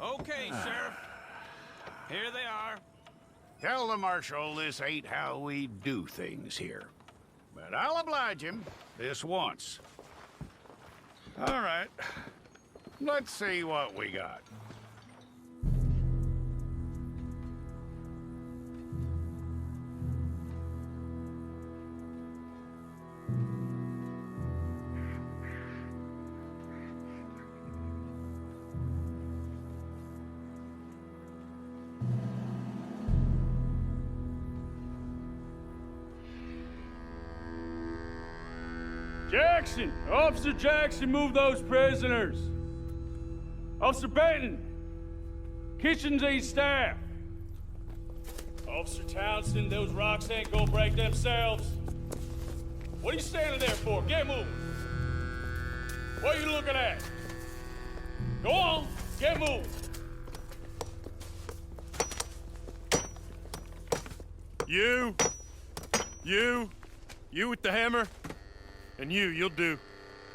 Okay, Sheriff. Here they are. Tell the Marshal this ain't how we do things here. But I'll oblige him this once. All right. Let's see what we got. Jackson! Officer Jackson, move those prisoners! Officer Benton! Kitchens aid staff! Officer Townsend, those rocks ain't gonna break themselves. What are you standing there for? Get moving! What are you looking at? Go on, get moving! You with the hammer? And you'll do.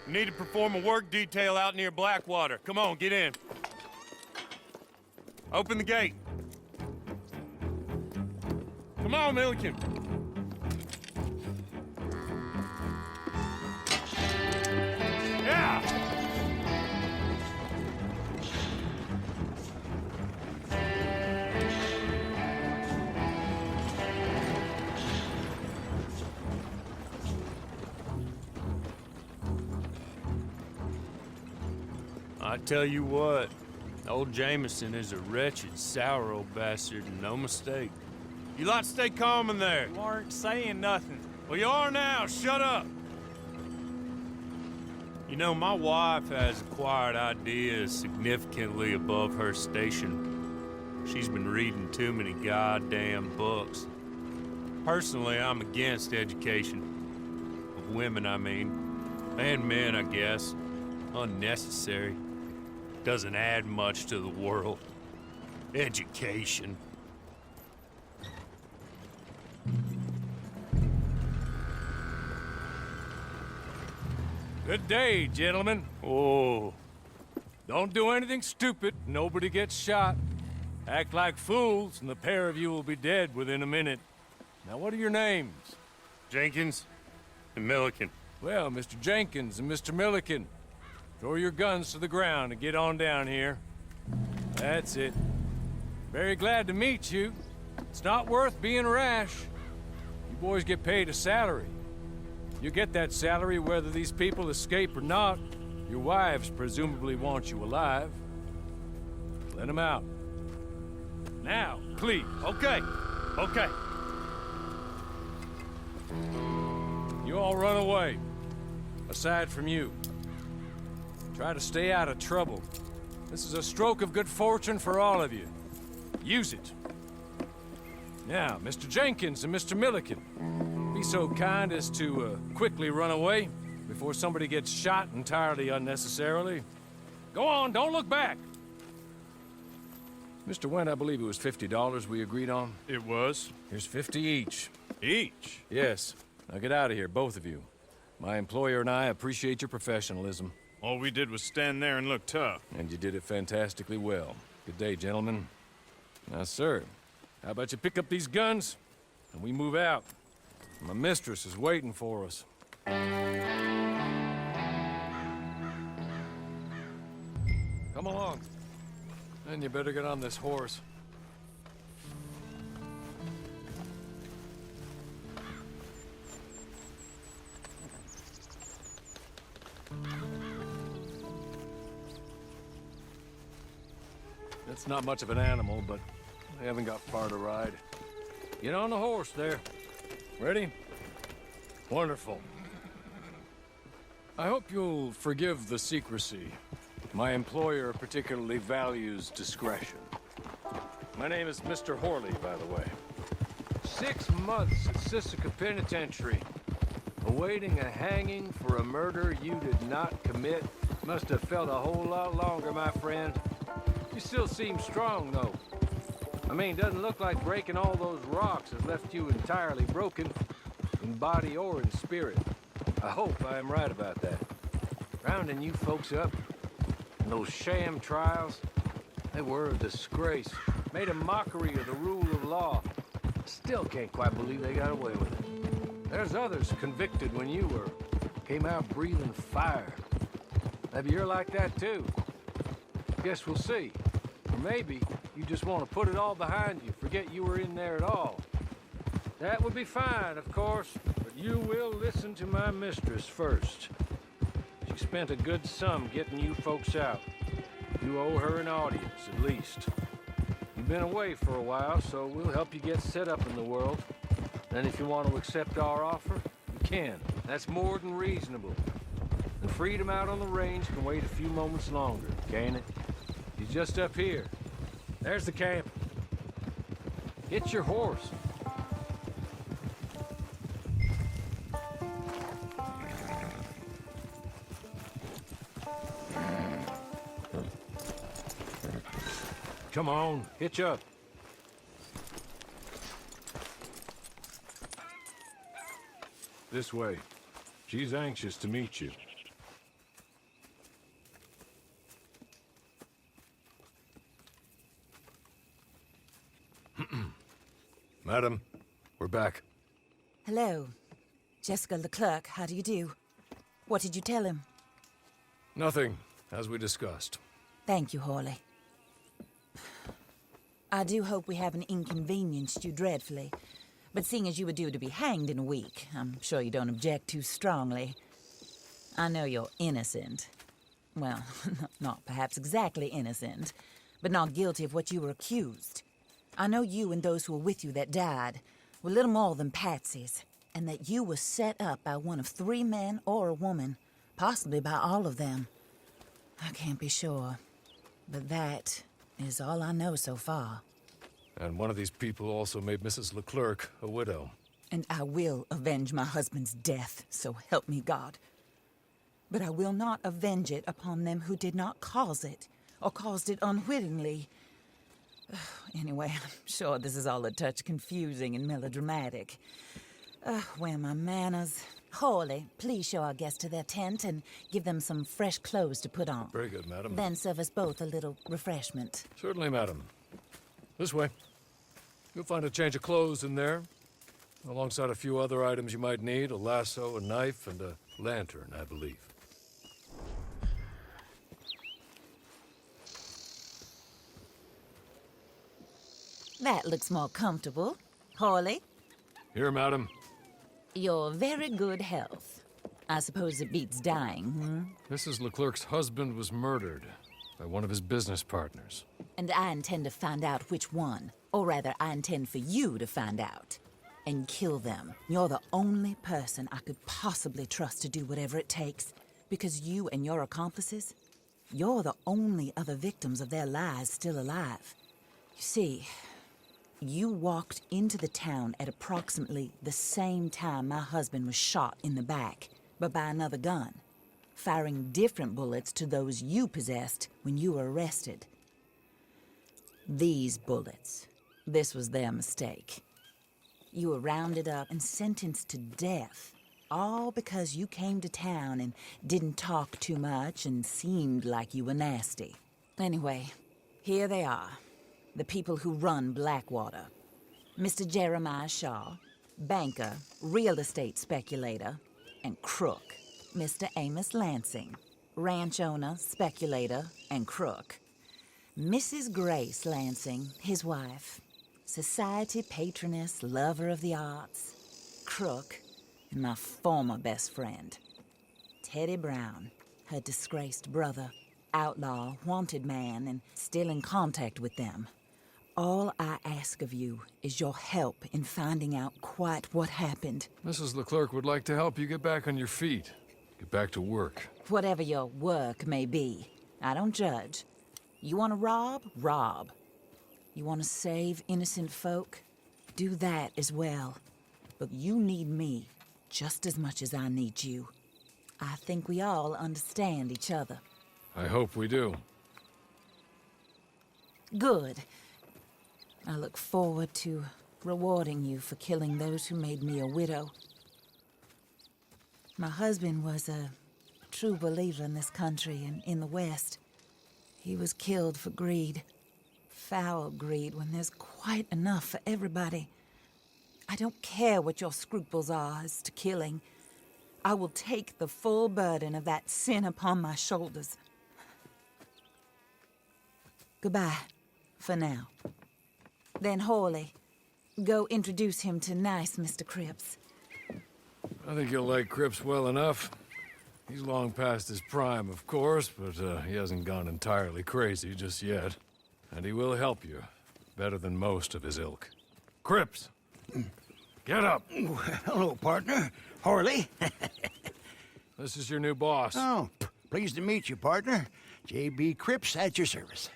You need to perform a work detail out near Blackwater. Come on, get in. Open the gate. Come on, Milliken. Yeah! I tell you what, old Jameson is a wretched, sour old bastard, and no mistake. You lot stay calm in there. You aren't saying nothing. Well, you are now. Shut up. You know, my wife has acquired ideas significantly above her station. She's been reading too many goddamn books. Personally, I'm against education. Of women, I mean. And men, I guess. Unnecessary. Doesn't add much to the world. Education. Good day, gentlemen. Oh. Don't do anything stupid. Nobody gets shot. Act like fools, and the pair of you will be dead within a minute. Now, what are your names? Jenkins and Milliken. Well, Mr. Jenkins and Mr. Milliken, throw your guns to the ground and get on down here. That's it. Very glad to meet you. It's not worth being rash. You boys get paid a salary. You get that salary whether these people escape or not. Your wives presumably want you alive. Let them out. Now, please. Okay. You all run away. Aside from you. Try to stay out of trouble. This is a stroke of good fortune for all of you. Use it. Now, Mr. Jenkins and Mr. Milliken, be so kind as to quickly run away before somebody gets shot entirely unnecessarily. Go on, don't look back. Mr. Wendt, I believe it was $50 we agreed on. It was. Here's 50 each. Each? Yes. Now get out of here, both of you. My employer and I appreciate your professionalism. All we did was stand there and look tough. And you did it fantastically well. Good day, gentlemen. Now, sir, how about you pick up these guns, and we move out? My mistress is waiting for us. Come along. Then you better get on this horse. It's not much of an animal, but I haven't got far to ride. Get on the horse there. Ready? Wonderful. I hope you'll forgive the secrecy. My employer particularly values discretion. My name is Mr. Horley, by the way. 6 months at Sisika Penitentiary, awaiting a hanging for a murder you did not commit. Must have felt a whole lot longer, my friend. You still seem strong, though. I mean, doesn't look like breaking all those rocks has left you entirely broken, in body or in spirit. I hope I am right about that. Rounding you folks up, and those sham trials, They were a disgrace. Made a mockery of the rule of law. Still can't quite believe they got away with it. There's others convicted when you were. Came out breathing fire. Maybe you're like that too. Guess we'll see. Or maybe you just want to put it all behind you, forget you were in there at all. That would be fine, of course, but you will listen to my mistress first. She spent a good sum getting you folks out. You owe her an audience, at least. You've been away for a while, so we'll help you get set up in the world. Then if you want to accept our offer, you can. That's more than reasonable. And freedom out on the range can wait a few moments longer, can't it? He's just up here. There's the camp. Get your horse. Come on, hitch up. This way. She's anxious to meet you. Madam, we're back. Hello. Jessica Leclerc, how do you do? What did you tell him? Nothing, as we discussed. Thank you, Hawley. I do hope we haven't inconvenienced you dreadfully. But seeing as you were due to be hanged in a week, I'm sure you don't object too strongly. I know you're innocent. Well, not perhaps exactly innocent, but not guilty of what you were accused. I know you and those who were with you that died were little more than patsies, and that you were set up by one of 3 men or a woman, possibly by all of them. I can't be sure, but that is all I know so far. And one of these people also made Mrs. Leclerc a widow. And I will avenge my husband's death, so help me God. But I will not avenge it upon them who did not cause it, or caused it unwittingly. Anyway, I'm sure this is all a touch confusing and melodramatic. Where are my manners? Hawley, please show our guests to their tent and give them some fresh clothes to put on. Very good, madam. Then serve us both a little refreshment. Certainly, madam. This way. You'll find a change of clothes in there, alongside a few other items you might need, a lasso, a knife, and a lantern, I believe. That looks more comfortable. Hawley, Here, madam. your very good health. I suppose it beats dying, Mrs. Leclerc's husband was murdered by one of his business partners. And I intend to find out which one. Or rather, I intend for you to find out. And kill them. You're the only person I could possibly trust to do whatever it takes. Because you and your accomplices, you're the only other victims of their lies still alive. You see, you walked into the town at approximately the same time my husband was shot in the back, but by another gun, firing different bullets to those you possessed when you were arrested. These bullets, this was their mistake. You were rounded up and sentenced to death, all because you came to town and didn't talk too much and seemed like you were nasty. Anyway, here they are. The people who run Blackwater. Mr. Jeremiah Shaw, banker, real estate speculator, and crook. Mr. Amos Lansing, ranch owner, speculator, and crook. Mrs. Grace Lansing, his wife, society patroness, lover of the arts, crook, and my former best friend. Teddy Brown, her disgraced brother, outlaw, wanted man, and still in contact with them. All I ask of you is your help in finding out quite what happened. Mrs. Leclerc would like to help you get back on your feet. Get back to work. Whatever your work may be, I don't judge. You want to rob? Rob. You want to save innocent folk? Do that as well. But you need me just as much as I need you. I think we all understand each other. I hope we do. Good. I look forward to rewarding you for killing those who made me a widow. My husband was a true believer in this country and in the West. He was killed for greed. foul greed when there's quite enough for everybody. I don't care what your scruples are as to killing. I will take the full burden of that sin upon my shoulders. Goodbye, for now. Then, Hawley, go introduce him to nice Mr. Cripps. I think you'll like Cripps well enough. He's long past his prime, of course, but he hasn't gone entirely crazy just yet. And he will help you, better than most of his ilk. Cripps! Get up! Hello, partner. Harley. This is your new boss. Oh, pleased to meet you, partner. J.B. Cripps at your service.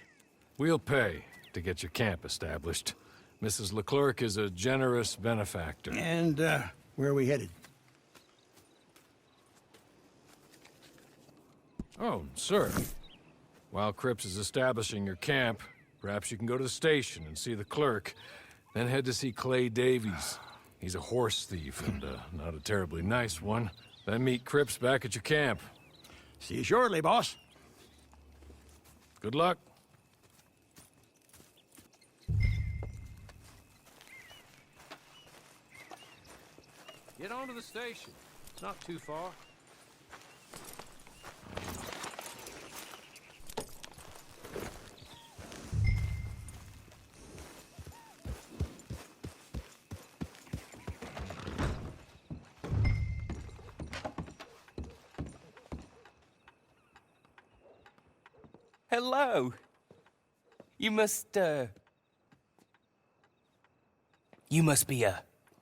We'll pay to get your camp established. Mrs. Leclerc is a generous benefactor. And, where are we headed? Oh, sir. While Cripps is establishing your camp, perhaps you can go to the station and see the clerk, then head to see Clay Davies. He's a horse thief, and not a terribly nice one. Then meet Cripps back at your camp. See you shortly, boss. Good luck. Get on to the station. It's not too far. Hello. You must be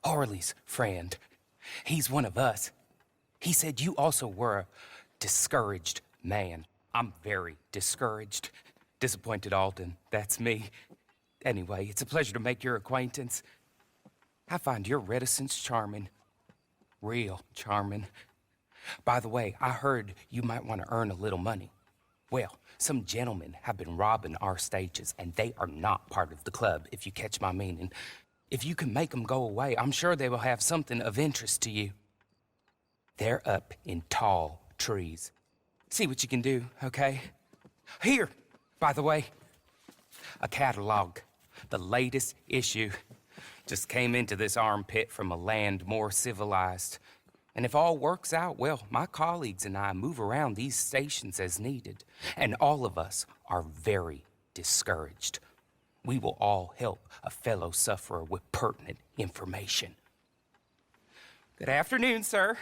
Harley's friend. He's one of us. He said you also were a discouraged man. I'm very discouraged. Disappointed Alden, that's me. Anyway, it's a pleasure to make your acquaintance. I find your reticence charming. Real charming. By the way, I heard you might want to earn a little money. Well, some gentlemen have been robbing our stages, and they are not part of the club, if you catch my meaning. If you can make them go away, I'm sure they will have something of interest to you. They're up in tall trees. See what you can do, okay? Here, by the way, a catalog. The latest issue. Just came into this armpit from a land more civilized. And if all works out, well, my colleagues and I move around these stations as needed. And all of us are very discouraged. We will all help a fellow sufferer with pertinent information. Good afternoon, sir.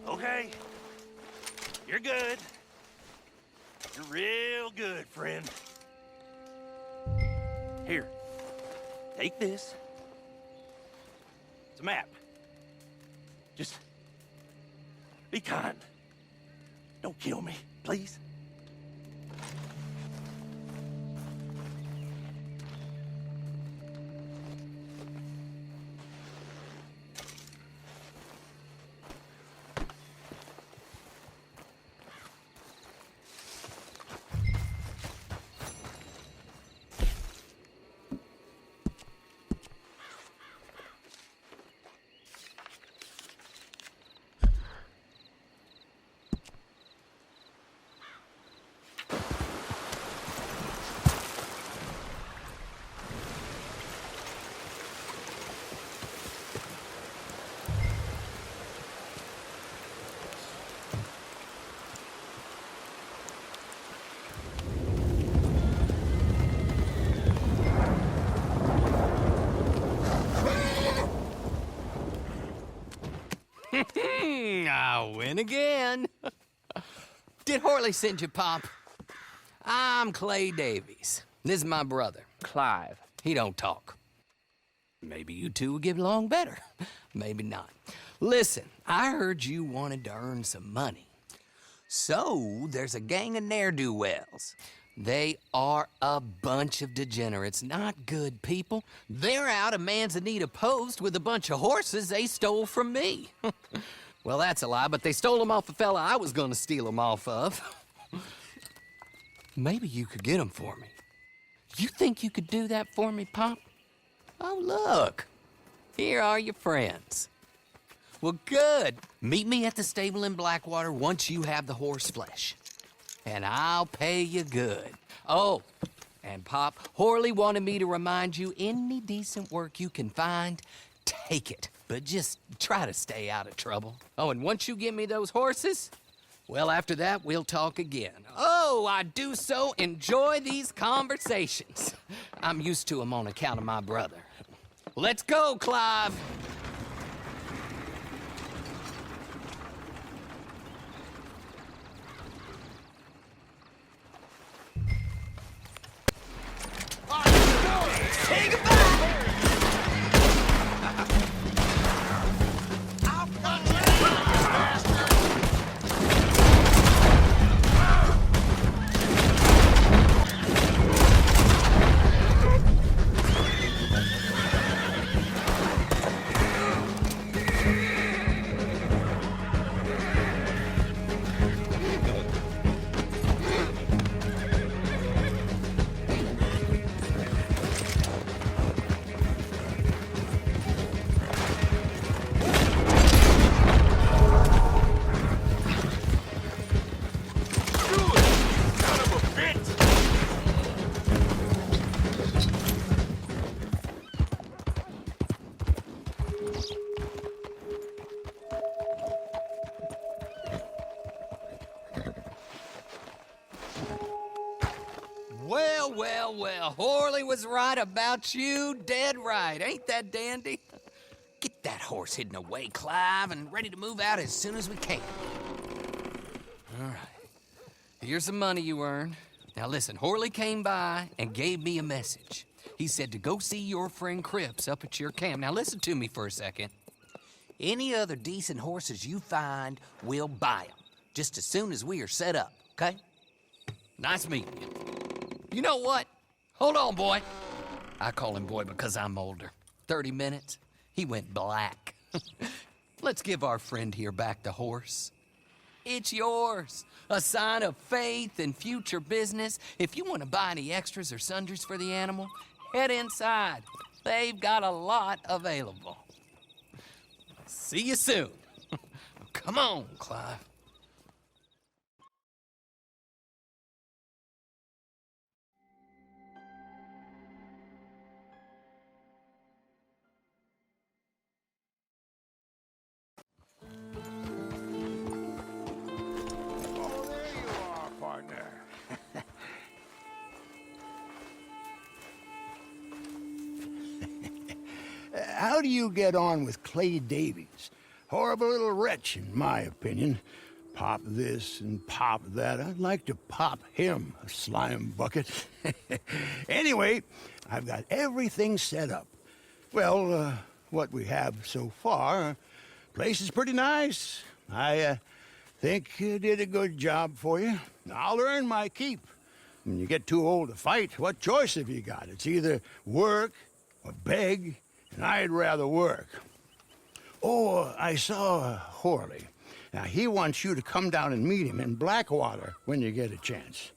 Okay. You're good. You're real good, friend. Here. Take this. It's a map. Just be kind. Don't kill me, please. I win again. Did Horley send you, Pop? I'm Clay Davies. This is my brother, Clive. He don't talk. Maybe you two will get along better. Maybe not. Listen, I heard you wanted to earn some money. So, there's a gang of ne'er-do-wells. They are a bunch of degenerates, not good people. They're out of Manzanita Post with a bunch of horses they stole from me. Well, that's a lie, but they stole them off a fella I was gonna steal them off of. Maybe you could get them for me. You think you could do that for me, Pop? Oh, look. Here are your friends. Well, good. Meet me at the stable in Blackwater once you have the horse flesh. And I'll pay you good. Oh, and Pop, Horley wanted me to remind you, any decent work you can find, take it. But just try to stay out of trouble. Oh, and once you give me those horses, well, after that, we'll talk again. Oh, I do so enjoy these conversations. I'm used to them on account of my brother. Let's go, Clive. Say goodbye! Well, Horley was right about you, dead right. Ain't that dandy? Get that horse hidden away, Clive, and ready to move out as soon as we can. All right. Here's the money you earned. Now listen, Horley came by and gave me a message. He said to go see your friend Cripps up at your camp. Now listen to me for a second. Any other decent horses you find, we'll buy them. Just as soon as we are set up, okay? Nice meeting you. You know what? Hold on, boy. I call him boy because I'm older. 30 minutes, he went black. Let's give our friend here back the horse. It's yours. A sign of faith and future business. If you want to buy any extras or sundries for the animal, head inside. They've got a lot available. See you soon. Come on, Clive. How do you get on with Clay Davies? Horrible little wretch, in my opinion. Pop this and pop that. I'd like to pop him, a slime bucket. Anyway, I've got everything set up. Well, what we have so far, place is pretty nice. I think you did a good job for you. I'll earn my keep. When you get too old to fight, what choice have you got? It's either work or beg, and I'd rather work. Oh, I saw Horley. Now, he wants you to come down and meet him in Blackwater when you get a chance.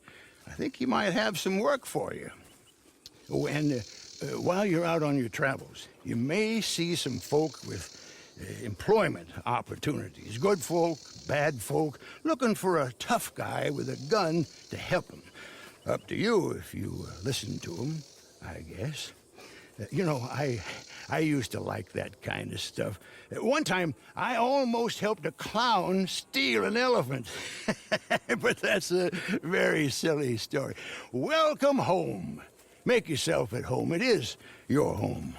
I think he might have some work for you. Oh, and while you're out on your travels, you may see some folk with employment opportunities. Good folk, bad folk, looking for a tough guy with a gun to help them. Up to you if you listen to them, I guess. You know, I used to like that kind of stuff. One time, I almost helped a clown steal an elephant. But that's a very silly story. Welcome home. Make yourself at home. It is your home.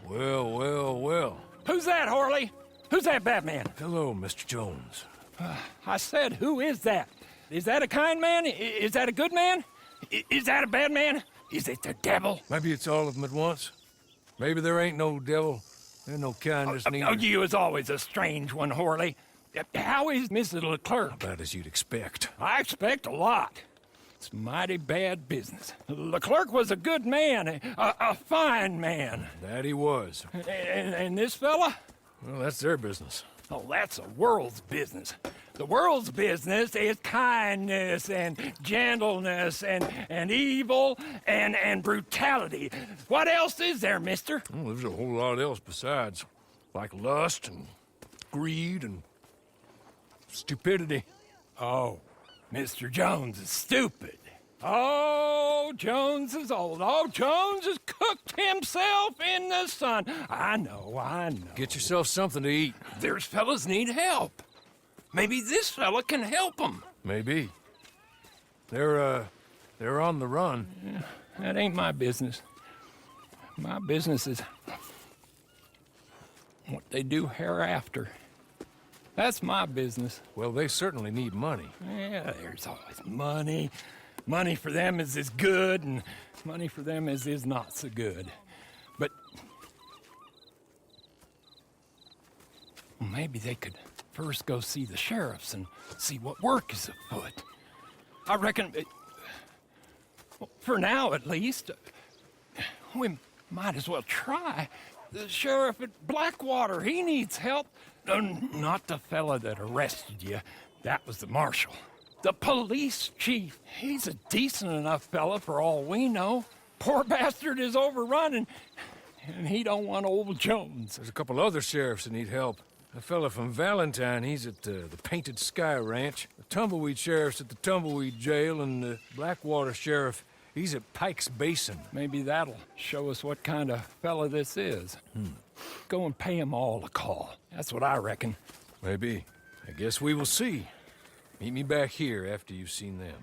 Well, well, well. Who's that, Horley? Who's that Batman? Hello, Mr. Jones. I said, who is that? Is that a kind man? Is that a good man? Is that a bad man? Is it the devil? Maybe it's all of them at once. Maybe there ain't no devil. There's no kindness neither. Oh, you is always a strange one, Horley. How is Mrs. Leclerc? About as you'd expect. I expect a lot. It's mighty bad business. Leclerc was a good man, a fine man. That he was. And this fella? Well, that's their business. Oh, that's the world's business. The world's business is kindness and gentleness and evil and brutality. What else is there, mister? Well, there's a whole lot else besides. Like lust and greed and stupidity. Oh, Mr. Jones is stupid. Oh, Jones is old. Oh, Jones has cooked himself in the sun. I know. Get yourself something to eat. There's fellas need help. Maybe this fella can help them. Maybe. They're on the run. Yeah, that ain't my business. My business is what they do hereafter. That's my business. Well, they certainly need money. Yeah, there's always money. Money for them is good, and money for them is not so good. But maybe they could first go see the sheriffs and see what work is afoot. I reckon, for now at least, we might as well try. The sheriff at Blackwater, he needs help. Not the fella that arrested you. That was the marshal. The police chief. He's a decent enough fella for all we know. Poor bastard is overrun, and he don't want old Jones. There's a couple other sheriffs that need help. A fella from Valentine, he's at the Painted Sky Ranch. The Tumbleweed sheriff's at the Tumbleweed Jail, and the Blackwater sheriff, he's at Pike's Basin. Maybe that'll show us what kind of fella this is. Go and pay them all a call. That's what I reckon. Maybe. I guess we will see. Meet me back here after you've seen them.